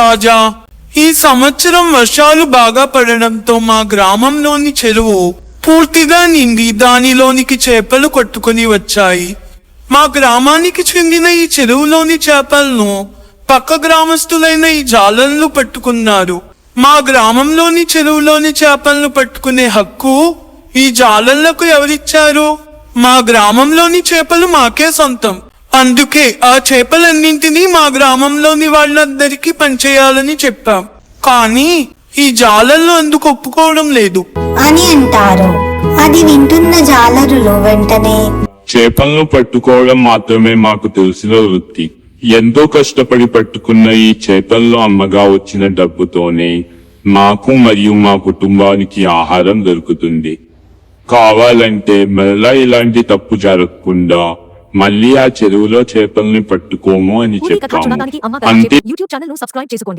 రాజా, ఈ సంవత్సరం వర్షాలు బాగా పడడంతో మా గ్రామంలోని చెరువు పూర్తిగా నిండి దానిలోనికి చేపలు కొట్టుకుని వచ్చాయి. మా గ్రామానికి చెందిన ఈ చెరువులోని చేపలను పక్క గ్రామస్తులైన ఈ జాలర్లు పట్టుకున్నారు. మా గ్రామంలోని చెరువులోని చేపలను పట్టుకునే హక్కు ఈ జాలర్లకు ఎవరిచ్చారు? మా గ్రామంలోని చేపలు మాకే సొంతం. అందుకే ఆ చేపలన్నింటినీ మా గ్రామంలోని వాళ్ళందరికీ పనిచేయాలని చెప్పాం. కానీ ఈ జాలర్లు అందుకు ఒప్పుకోవడం లేదు అని అంటారు. అది వింటున్న జాలరులు వెంటనే, చేపలను పట్టుకోవడం మాత్రమే మాకు తెలిసిన వృత్తి. ఎంతో కష్టపడి పట్టుకున్న ఈ చేపల్లో అమ్మగా వచ్చిన డబ్బుతోనే మాకు మరియు మా కుటుంబానికి ఆహారం దొరుకుతుంది. కావాలంటే మళ్ళా ఇలాంటి తప్పు జరగకుండా మళ్ళీ ఆ చెరువులో చేపల్ని పట్టుకోము అని చెప్పాము. యూట్యూబ్ ఛానల్ ను సబ్స్క్రైబ్ చేసుకోండి.